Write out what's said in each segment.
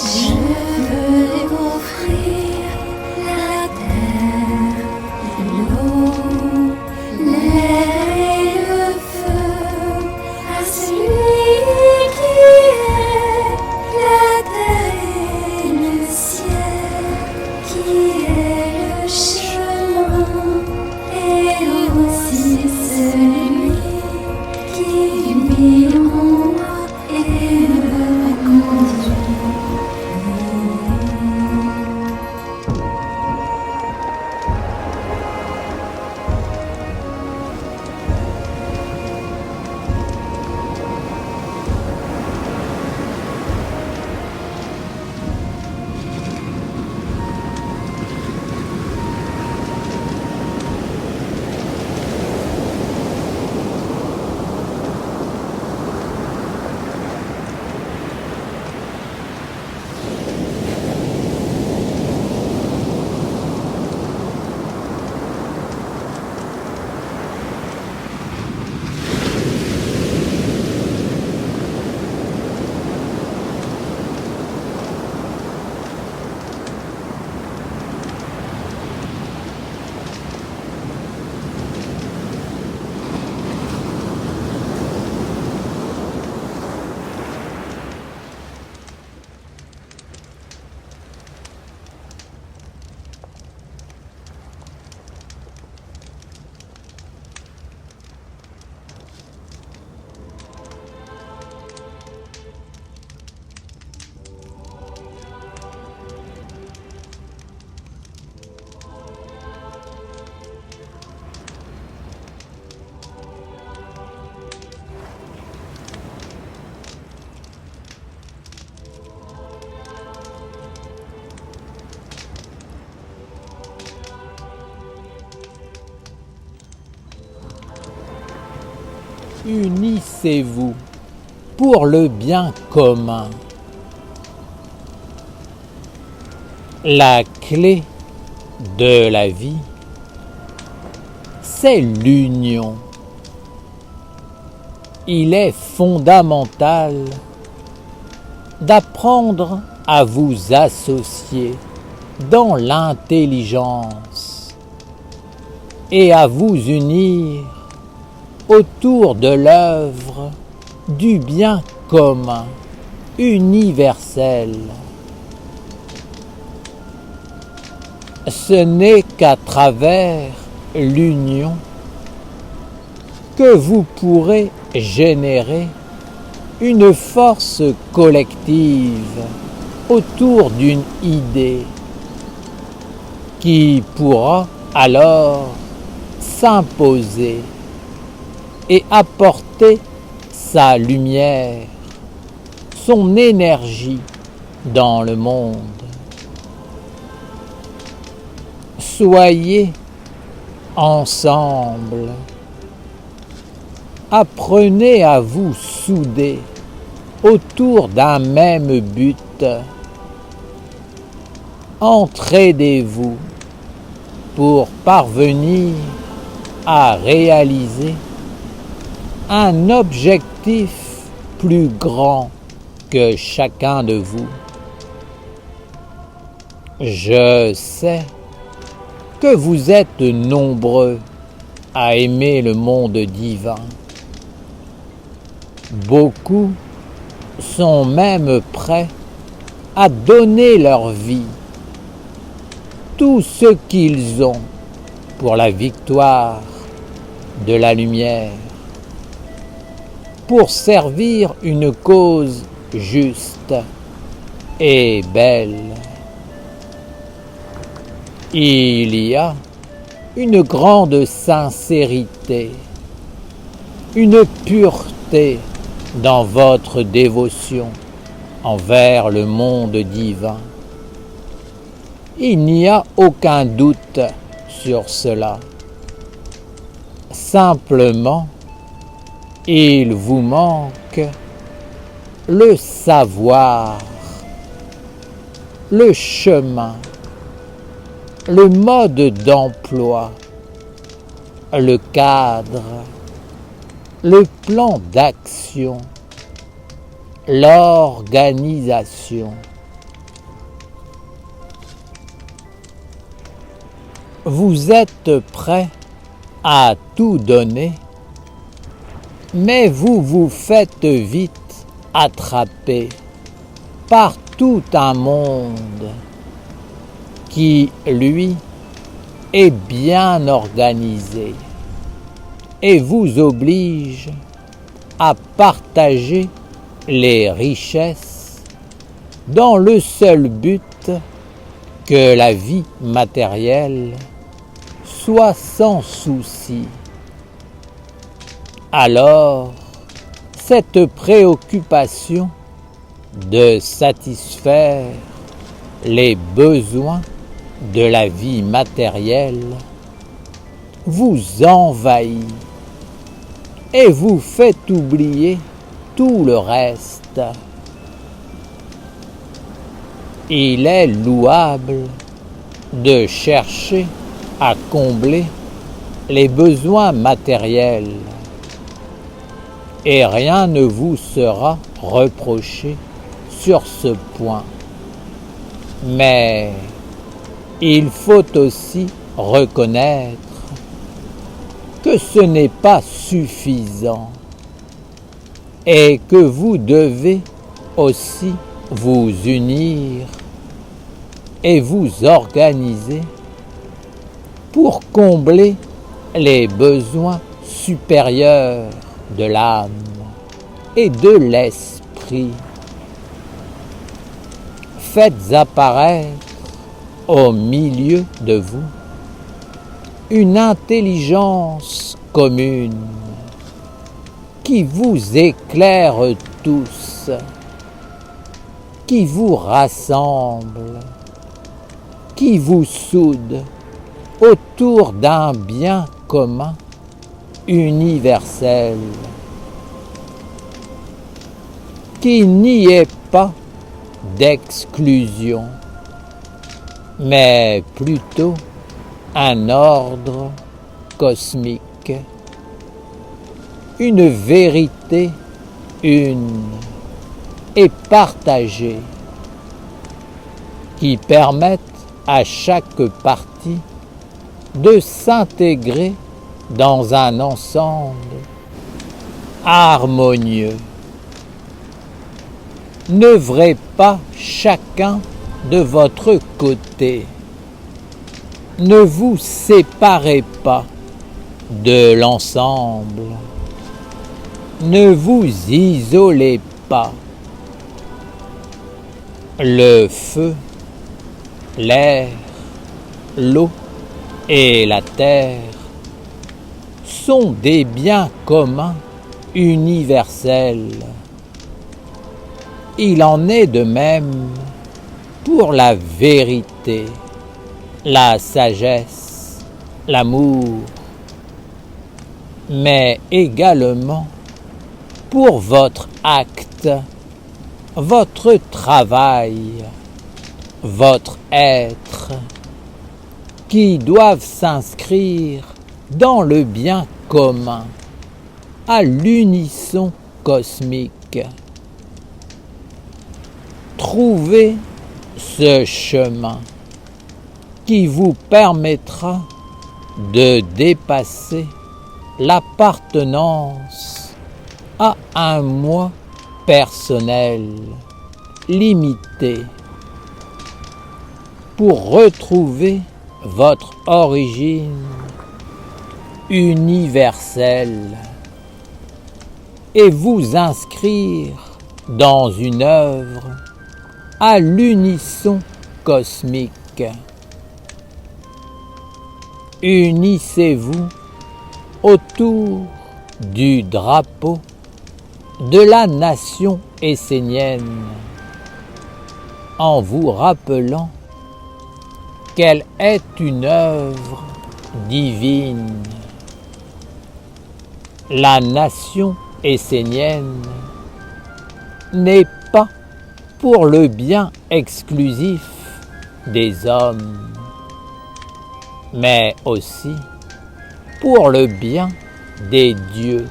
Je veux offrir la terre, l'eau, l'air et le feu à celui qui est la terre et le ciel, qui est le chemin et aussi celui qui vit en moi et me conduit. Unissez-vous pour le bien commun. La clé de la vie, c'est l'union. Il est fondamental d'apprendre à vous associer dans l'intelligence et à vous unir autour de l'œuvre du bien commun, universel. Ce n'est qu'à travers l'union que vous pourrez générer une force collective autour d'une idée qui pourra alors s'imposer et apporter sa lumière, son énergie dans le monde. Soyez ensemble. Apprenez à vous souder autour d'un même but. Entraidez-vous pour parvenir à réaliser un objectif plus grand que chacun de vous. Je sais que vous êtes nombreux à aimer le monde divin. Beaucoup sont même prêts à donner leur vie, tout ce qu'ils ont pour la victoire de la lumière, pour servir une cause juste et belle. Il y a une grande sincérité, une pureté dans votre dévotion envers le monde divin. Il n'y a aucun doute sur cela. Simplement, il vous manque le savoir, le chemin, le mode d'emploi, le cadre, le plan d'action, l'organisation. Vous êtes prêt à tout donner, mais vous vous faites vite attraper par tout un monde qui, lui, est bien organisé et vous oblige à partager les richesses dans le seul but que la vie matérielle soit sans souci. Alors, cette préoccupation de satisfaire les besoins de la vie matérielle vous envahit et vous fait oublier tout le reste. Il est louable de chercher à combler les besoins matériels et rien ne vous sera reproché sur ce point. Mais il faut aussi reconnaître que ce n'est pas suffisant et que vous devez aussi vous unir et vous organiser pour combler les besoins supérieurs de l'âme et de l'esprit. Faites apparaître au milieu de vous une intelligence commune qui vous éclaire tous, qui vous rassemble, qui vous soude autour d'un bien commun universel, qui n'y est pas d'exclusion, mais plutôt un ordre cosmique, une vérité une et partagée qui permettent à chaque partie de s'intégrer dans un ensemble harmonieux. N'œuvrez pas chacun de votre côté. Ne vous séparez pas de l'ensemble. Ne vous isolez pas. Le feu, l'air, l'eau et la terre sont des biens communs universels. Il en est de même pour la vérité, la sagesse, l'amour, mais également pour votre acte, votre travail, votre être, qui doivent s'inscrire dans le bien commun, à l'unisson cosmique. Trouvez ce chemin qui vous permettra de dépasser l'appartenance à un moi personnel, limité, pour retrouver votre origine universelle et vous inscrire dans une œuvre à l'unisson cosmique. Unissez-vous autour du drapeau de la nation essénienne en vous rappelant qu'elle est une œuvre divine. La nation essénienne n'est pas pour le bien exclusif des hommes, mais aussi pour le bien des dieux,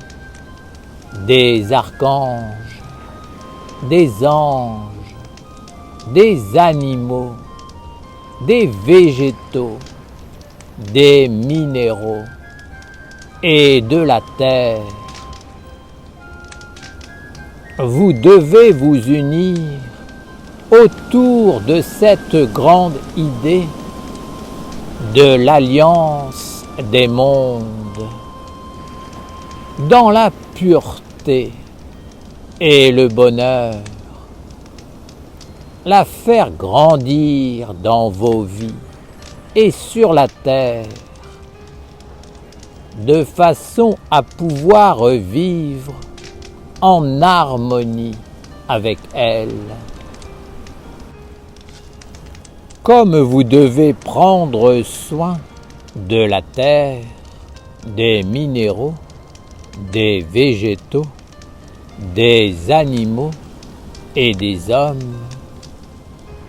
des archanges, des anges, des animaux, des végétaux des minéraux et de la terre. Vous devez vous unir autour de cette grande idée de l'alliance des mondes, dans la pureté et le bonheur, la faire grandir dans vos vies et sur la terre, de façon à pouvoir vivre en harmonie avec elle. Comme vous devez prendre soin de la terre, des minéraux, des végétaux, des animaux et des hommes,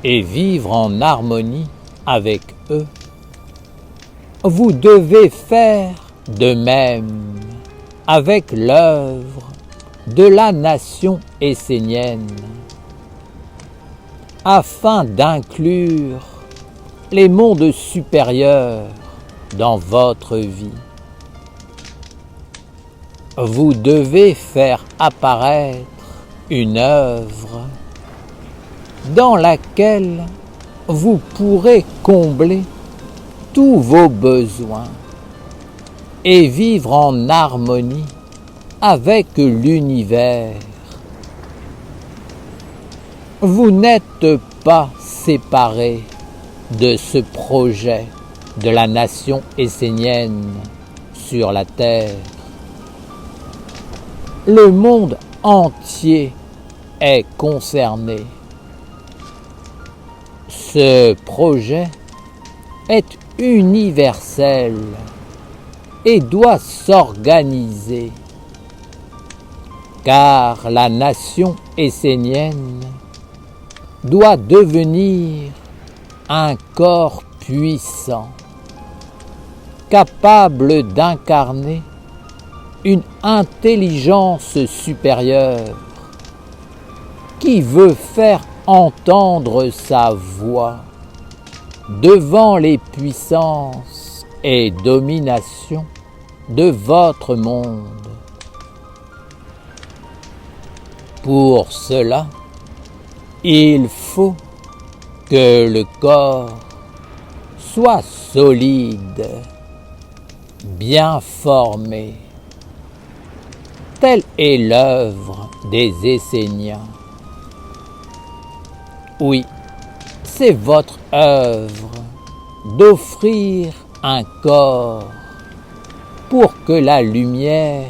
et vivre en harmonie avec eux, vous devez faire de même avec l'œuvre de la nation essénienne, afin d'inclure les mondes supérieurs dans votre vie. Vous devez faire apparaître une œuvre dans laquelle vous pourrez combler tous vos besoins et vivre en harmonie avec l'univers. Vous n'êtes pas séparés de ce projet de la nation essénienne sur la terre. Le monde entier est concerné. Ce projet est universel et doit s'organiser, car la nation essénienne doit devenir un corps puissant, capable d'incarner une intelligence supérieure qui veut faire entendre sa voix devant les puissances et dominations de votre monde. Pour cela, il faut que le corps soit solide, bien formé. Telle est l'œuvre des Esséniens. Oui, c'est votre œuvre d'offrir un corps pour que la lumière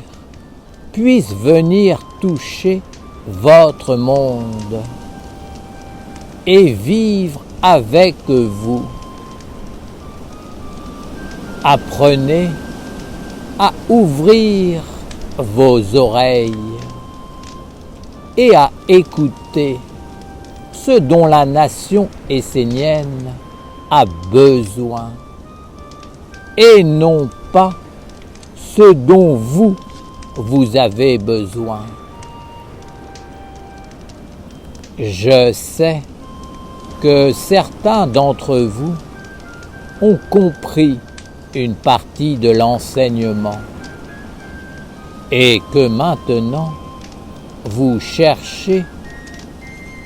puisse venir toucher votre monde et vivre avec vous. Apprenez à ouvrir vos oreilles et à écouter ce dont la nation essénienne a besoin et non pas ce dont vous avez besoin. Je sais que certains d'entre vous ont compris une partie de l'enseignement et que maintenant vous cherchez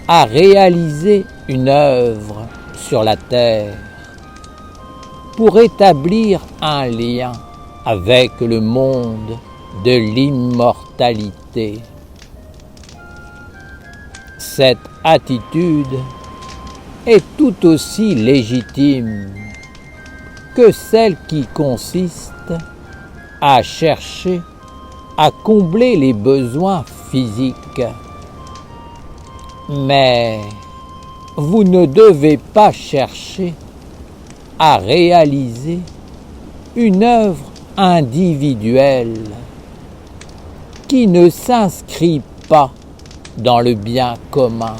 à réaliser une œuvre sur la terre pour établir un lien avec le monde de l'immortalité. Cette attitude est tout aussi légitime que celle qui consiste à chercher à combler les besoins physiques. Mais vous ne devez pas chercher à réaliser une œuvre individuelle qui ne s'inscrit pas dans le bien commun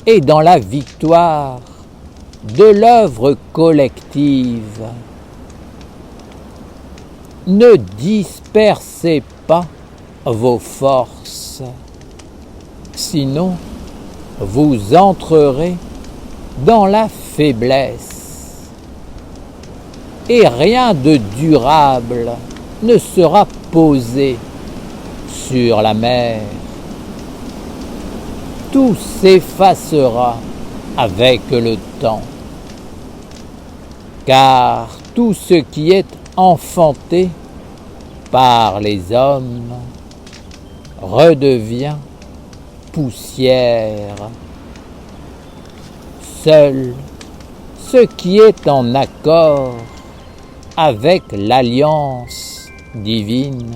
et dans la victoire de l'œuvre collective. Ne dispersez pas vos forces, sinon vous entrerez dans la faiblesse. et rien de durable ne sera posé sur la mer. Tout s'effacera avec le temps, car tout ce qui est enfanté par les hommes redevient poussière. Seul ce qui est en accord avec l'alliance divine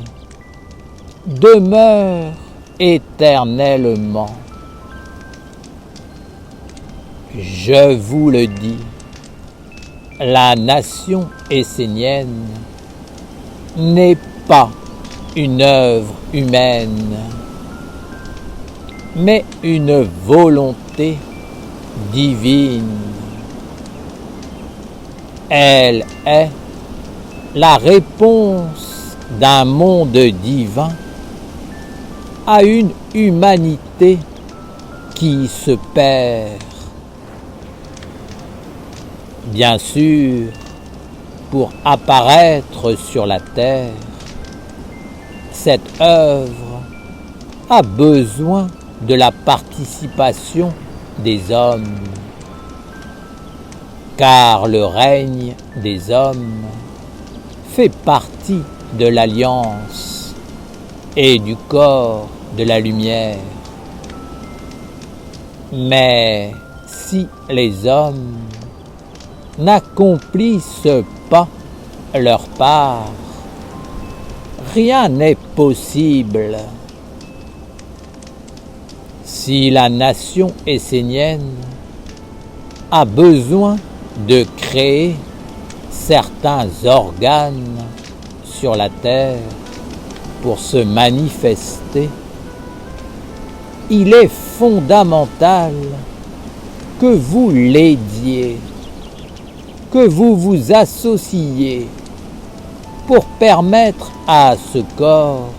demeure éternellement. Je vous le dis, la nation essénienne n'est pas une œuvre humaine, mais une volonté divine. Elle est la réponse d'un monde divin à une humanité qui se perd. Bien sûr, pour apparaître sur la terre, cette œuvre a besoin de la participation des hommes, car le règne des hommes fait partie de l'alliance et du corps de la lumière. Mais si les hommes n'accomplissent pas leur part, rien n'est possible. Si la nation essénienne a besoin de créer certains organes sur la terre pour se manifester, il est fondamental que vous l'aidiez, que vous vous associez pour permettre à ce corps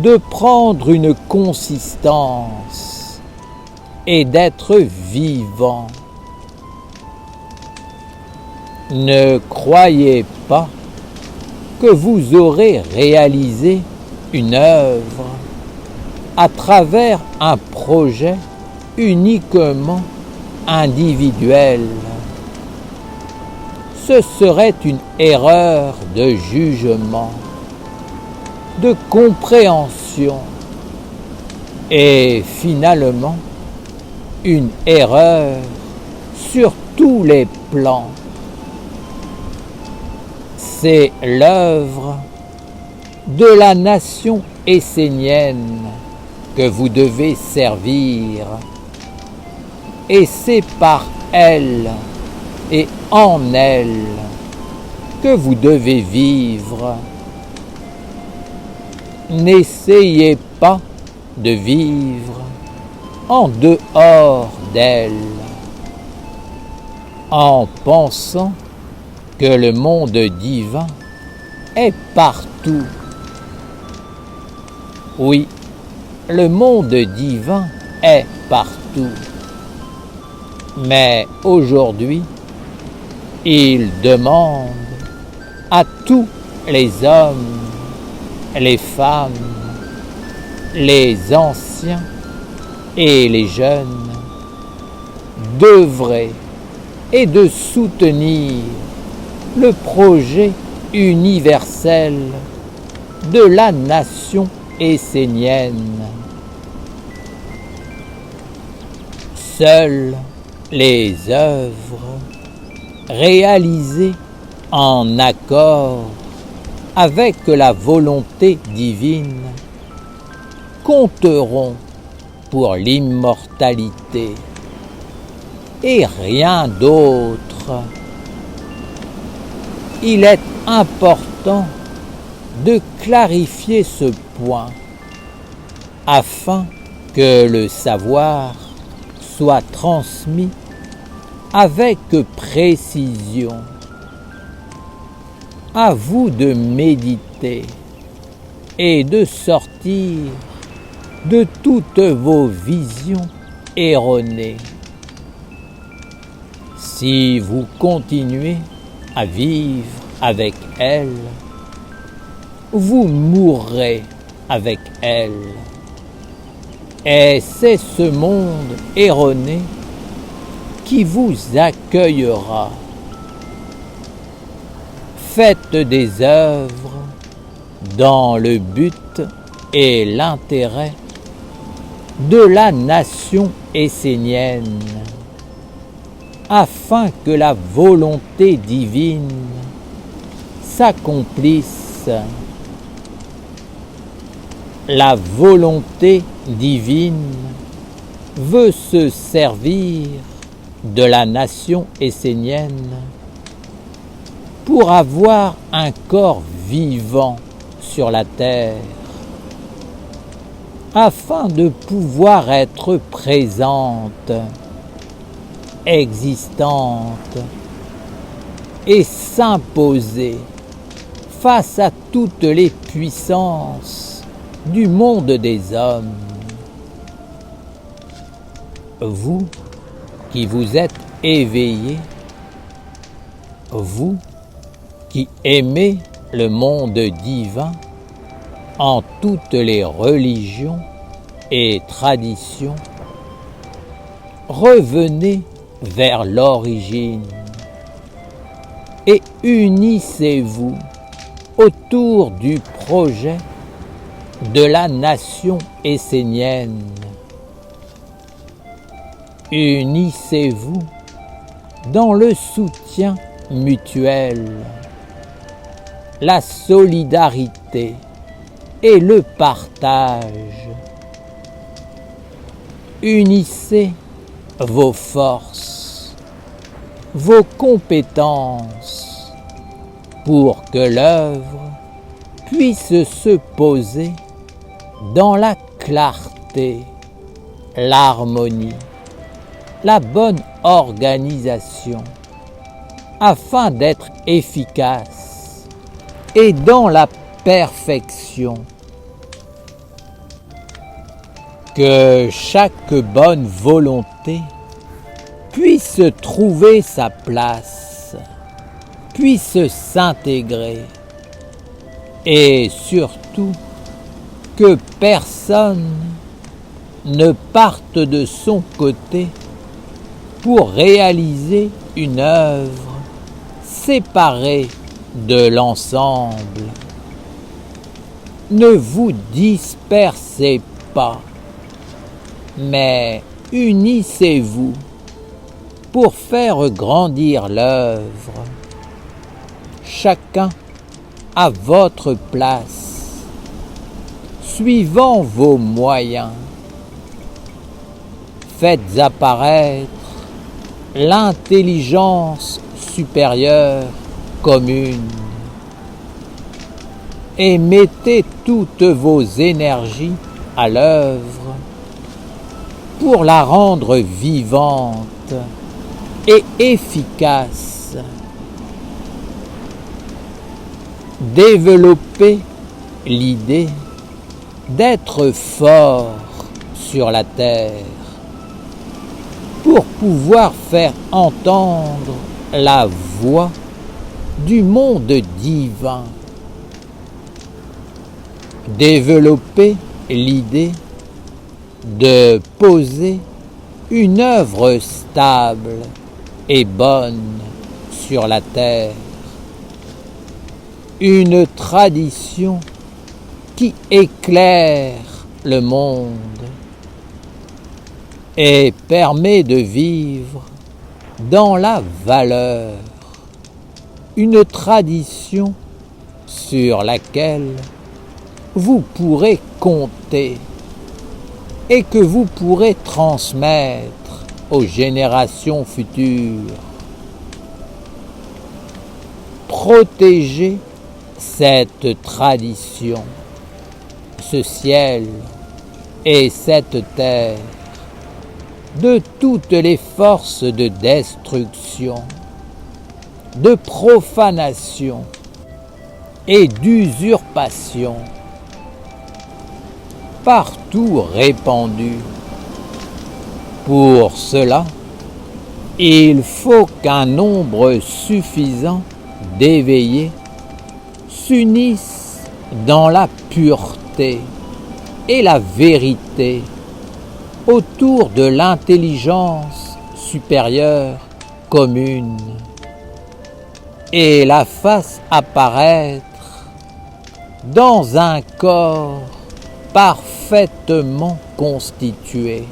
de prendre une consistance et d'être vivant. Ne croyez pas que vous aurez réalisé une œuvre à travers un projet uniquement individuel. Ce serait une erreur de jugement, de compréhension et finalement une erreur sur tous les plans. C'est l'œuvre de la nation essénienne que vous devez servir, et c'est par elle et en elle que vous devez vivre. N'essayez pas de vivre en dehors d'elle, en pensant que le monde divin est partout. Oui, le monde divin est partout. Mais aujourd'hui, il demande à tous les hommes, les femmes, les anciens et les jeunes d'œuvrer et de soutenir le projet universel de la nation essénienne. Seules les œuvres réalisées en accord avec la volonté divine compteront pour l'immortalité et rien d'autre. Il est important de clarifier ce point afin que le savoir soit transmis avec précision. À vous de méditer et de sortir de toutes vos visions erronées. Si vous continuez à vivre avec elle, vous mourrez avec elle. Et c'est ce monde erroné qui vous accueillera. Faites des œuvres dans le but et l'intérêt de la nation essénienne, afin que la volonté divine s'accomplisse. La volonté divine veut se servir de la nation essénienne pour avoir un corps vivant sur la terre, afin de pouvoir être présente, existante et s'imposer face à toutes les puissances du monde des hommes. Vous qui vous êtes éveillés, vous qui aimez le monde divin en toutes les religions et traditions, revenez vers l'origine et unissez-vous autour du projet de la nation essénienne. Unissez-vous dans le soutien mutuel, la solidarité et le partage. Unissez vos forces, vos compétences pour que l'œuvre puisse se poser dans la clarté, l'harmonie, la bonne organisation, afin d'être efficace et dans la perfection. Que chaque bonne volonté puisse trouver sa place, puisse s'intégrer, et surtout que personne ne parte de son côté pour réaliser une œuvre séparée de l'ensemble. Ne vous dispersez pas, mais unissez-vous pour faire grandir l'œuvre, chacun à votre place, suivant vos moyens. Faites apparaître l'intelligence supérieure commune et mettez toutes vos énergies à l'œuvre pour la rendre vivante et efficace. Développez l'idée d'être fort sur la terre pour pouvoir faire entendre la voix du monde divin. Développez l'idée de poser une œuvre stable et bonne sur la terre, une tradition qui éclaire le monde et permet de vivre dans la valeur, une tradition sur laquelle vous pourrez compter et que vous pourrez transmettre aux générations futures. Protégez cette tradition, ce ciel et cette terre de toutes les forces de destruction, de profanation et d'usurpation partout répandues. Pour cela, il faut qu'un nombre suffisant d'éveillés s'unissent dans la pureté et la vérité autour de l'intelligence supérieure commune et la fassent apparaître dans un corps parfaitement constitué.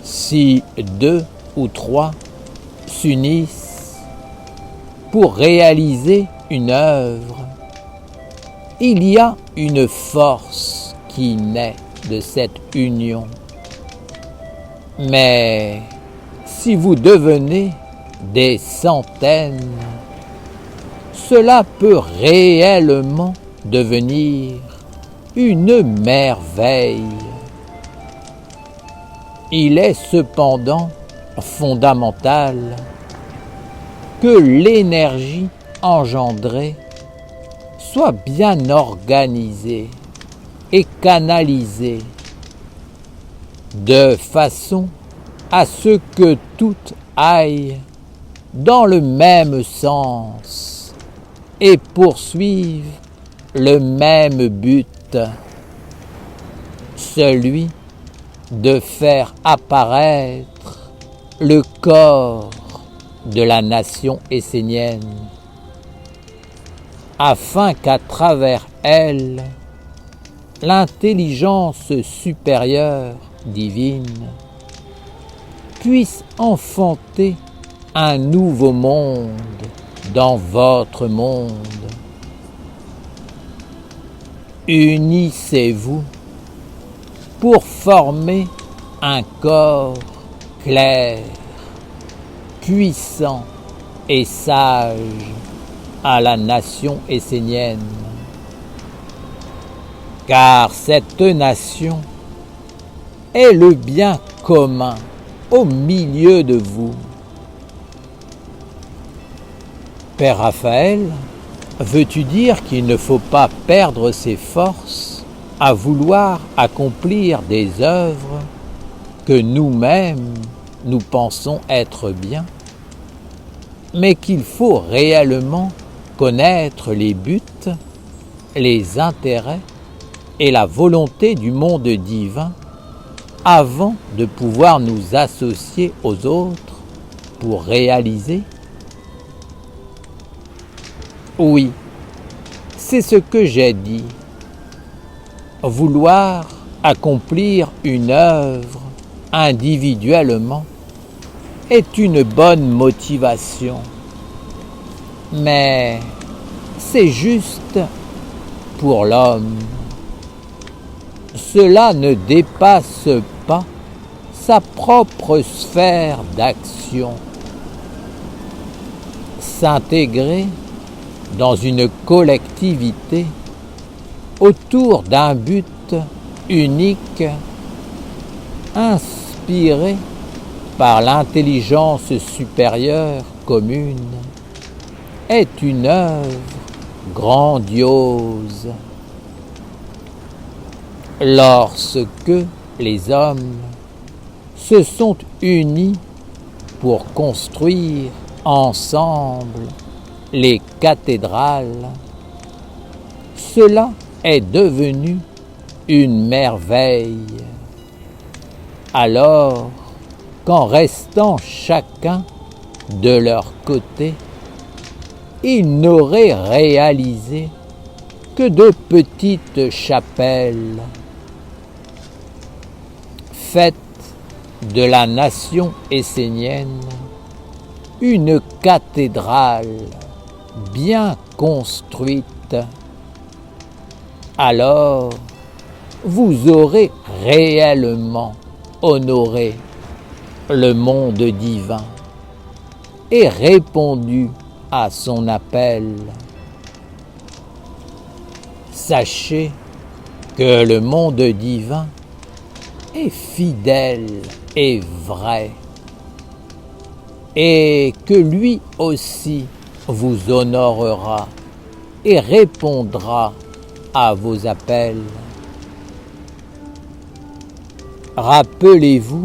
Si 2 ou 3 s'unissent pour réaliser une œuvre, il y a une force qui naît de cette union. Mais si vous devenez des centaines, cela peut réellement devenir une merveille. Il est cependant fondamental que l'énergie engendrée soit bien organisée et canalisée de façon à ce que tout aille dans le même sens et poursuive le même but, celui de faire apparaître le corps de la nation essénienne, afin qu'à travers elle, l'intelligence supérieure divine puisse enfanter un nouveau monde dans votre monde. Unissez-vous pour former un corps clair, puissant et sage à la nation essénienne. Car cette nation est le bien commun au milieu de vous. Père Raphaël, veux-tu dire qu'il ne faut pas perdre ses forces à vouloir accomplir des œuvres que nous-mêmes nous pensons être bien, mais qu'il faut réellement connaître les buts, les intérêts et la volonté du monde divin avant de pouvoir nous associer aux autres pour réaliser? Oui, c'est ce que j'ai dit. Vouloir accomplir une œuvre individuellement est une bonne motivation, mais c'est juste pour l'homme. Cela ne dépasse pas sa propre sphère d'action. S'intégrer dans une collectivité autour d'un but unique, inspiré par l'intelligence supérieure commune, est une œuvre grandiose. Lorsque les hommes se sont unis pour construire ensemble les cathédrales, cela est devenu une merveille. Alors qu'en restant chacun de leur côté, ils n'auraient réalisé que de petites chapelles. Faites de la nation essénienne une cathédrale bien construite. Alors, vous aurez réellement honoré le monde divin et répondu à son appel. Sachez que le monde divin est fidèle et vrai, et que lui aussi vous honorera et répondra à vos appels. Rappelez-vous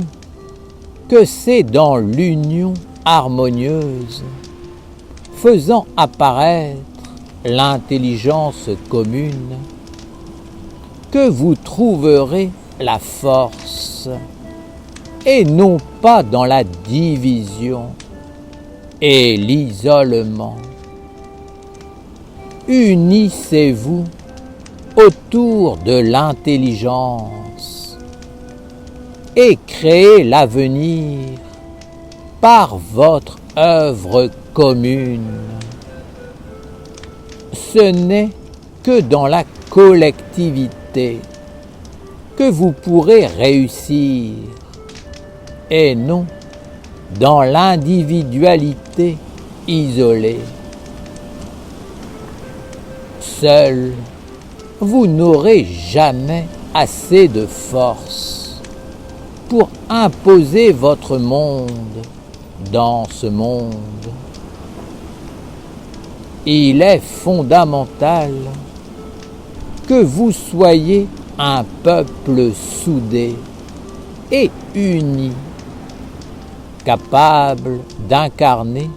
que c'est dans l'union harmonieuse, faisant apparaître l'intelligence commune, que vous trouverez la force, et non pas dans la division et l'isolement. Unissez-vous autour de l'intelligence et créez l'avenir par votre œuvre commune. Ce n'est que dans la collectivité que vous pourrez réussir et non dans l'individualité isolée. Seul, vous n'aurez jamais assez de force pour imposer votre monde dans ce monde. Il est fondamental que vous soyez un peuple soudé et uni, capable d'incarner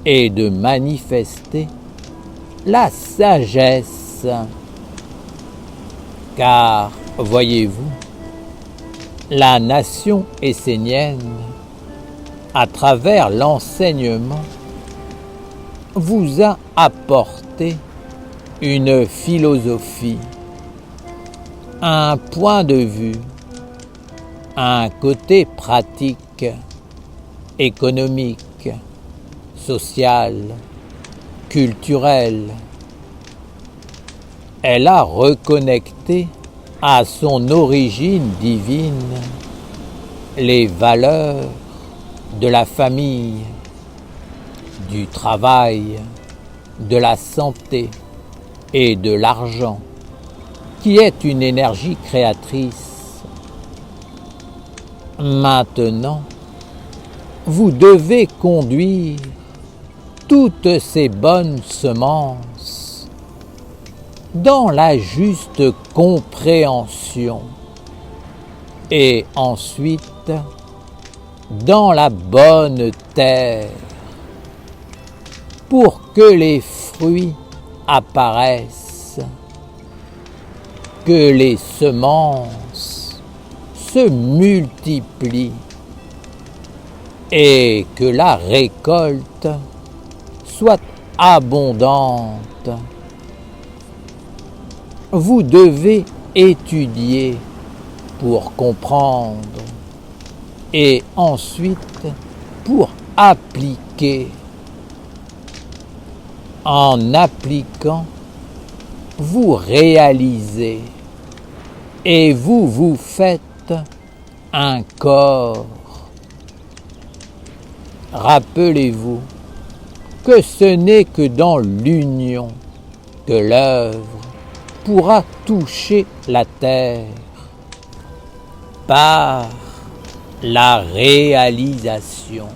et de manifester la sagesse. Car, voyez-vous, la nation essénienne, à travers l'enseignement, vous a apporté une philosophie, un point de vue, un côté pratique, économique, social, culturel. Elle a reconnecté à son origine divine les valeurs de la famille, du travail, de la santé et de l'argent, qui est une énergie créatrice. Maintenant, vous devez conduire toutes ces bonnes semences dans la juste compréhension et ensuite dans la bonne terre pour que les fruits apparaissent, que les semences se multiplient et que la récolte soit abondante. Vous devez étudier pour comprendre et ensuite pour appliquer. En appliquant, vous réalisez et vous vous faites un corps. Rappelez-vous que ce n'est que dans l'union que l'œuvre pourra toucher la terre par la réalisation.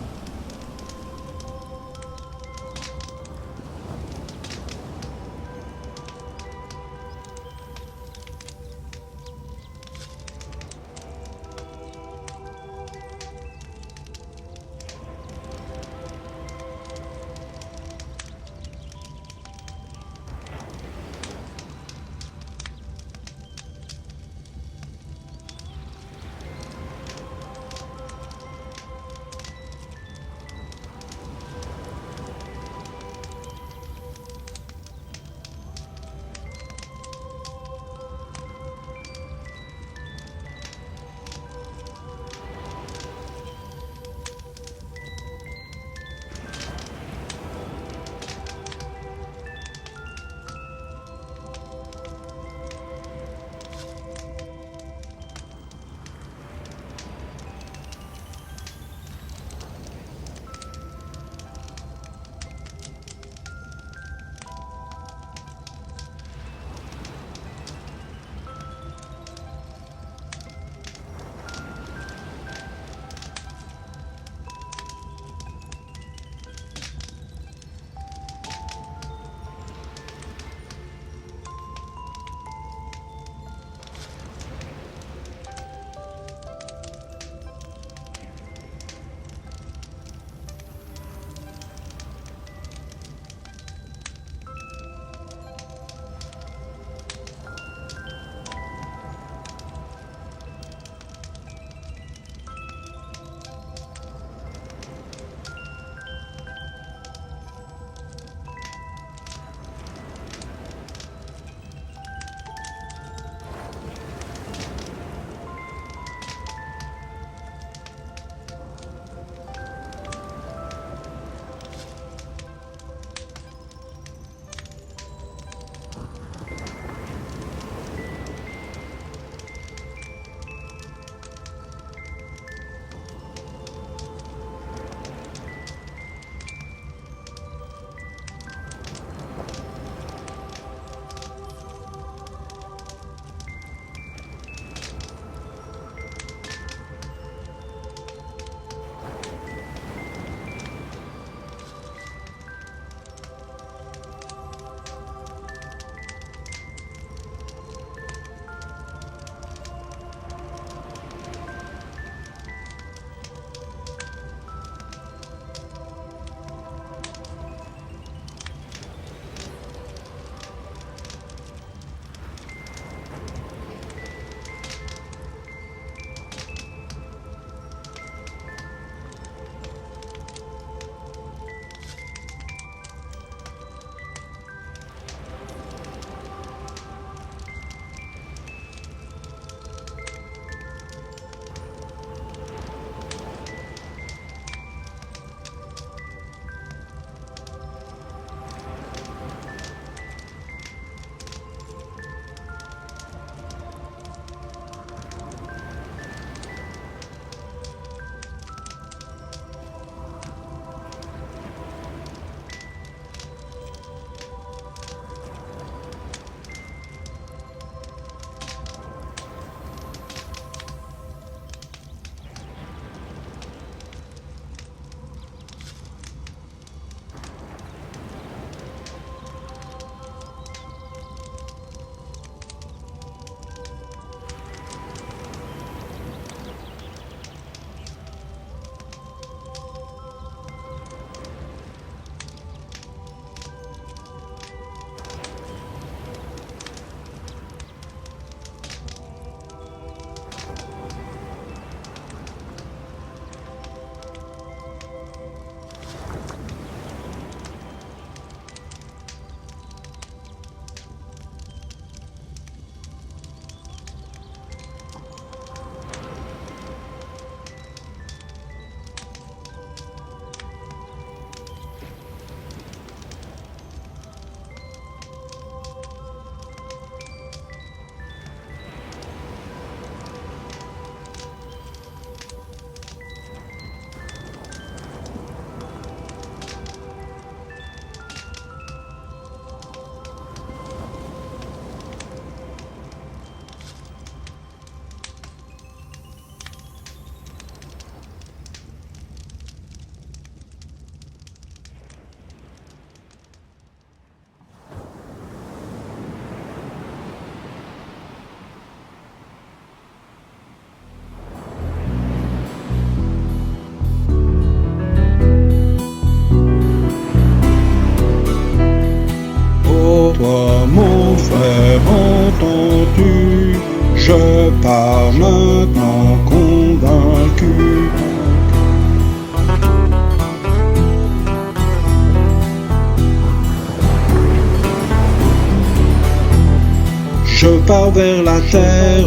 pars vers la terre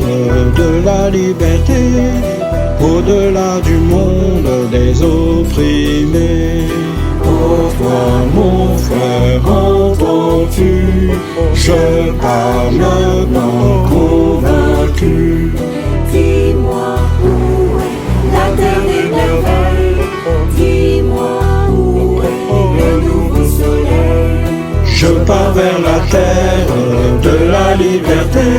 de la liberté, au-delà du monde des opprimés. Pour toi, mon frère, entends-tu? Je pars maintenant convaincu. Dis-moi où est la terre des merveilles. Dis-moi où est le nouveau soleil. Je pars vers la terre de la liberté,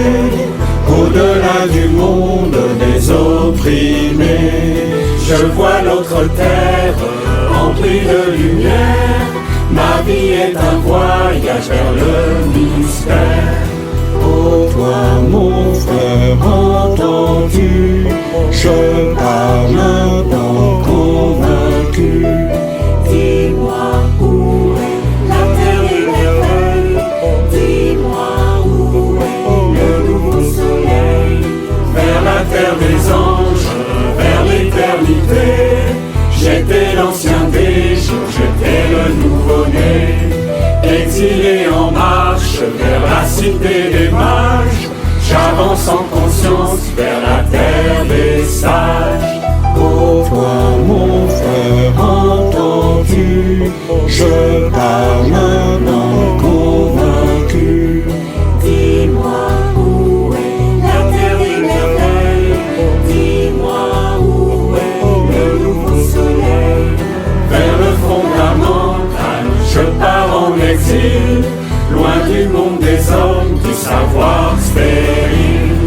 au-delà du monde des opprimés. Je vois l'autre terre remplie de lumière. Ma vie est un voyage vers le mystère. Oh toi, mon frère, entends-tu? Je pars maintenant convaincu. Dis-moi où est la terre des merveilles. Dis-moi où est le nouveau soleil. Vers la terre des anges, vers l'éternité. J'étais l'ancien des jours, j'étais le nouveau-né. Exilé en marche vers la cité des mages. J'avance en conscience vers la terre des sages. Oh toi, mon frère, entends-tu? Je pars maintenant convaincu. Dis-moi où est la terre des merveilles. Dis-moi où est le nouveau soleil. Vers le fondamental, je pars en exil, loin du monde des hommes, du savoir stérile.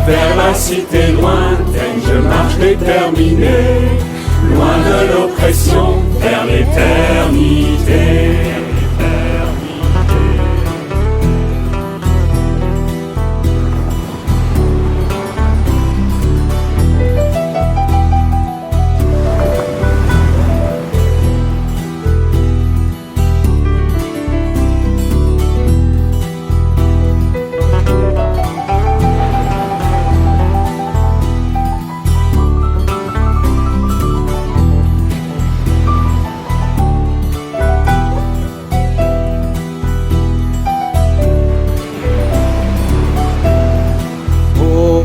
Vers la cité lointaine, je marche déterminé, loin de l'oppression, vers l'éternité.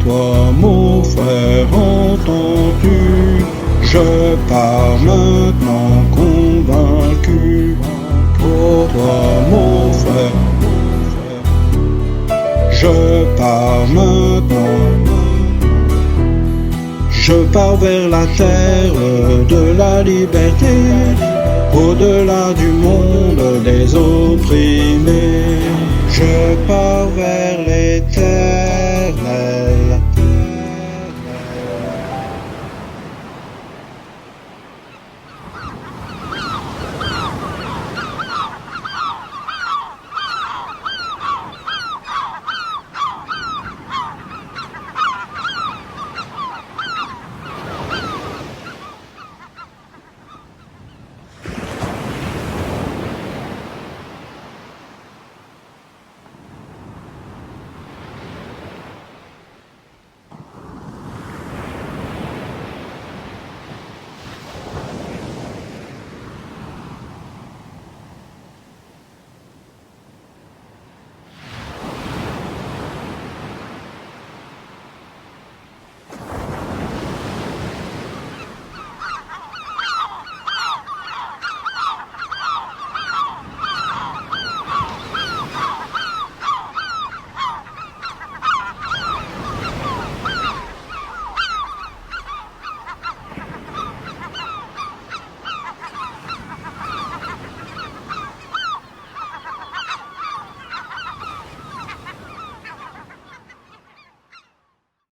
Toi, mon frère, entends-tu? Je pars maintenant convaincu. Pour toi, mon frère, je pars maintenant. Je pars vers la terre de la liberté, au-delà du monde des opprimés. Je pars vers l'éternel.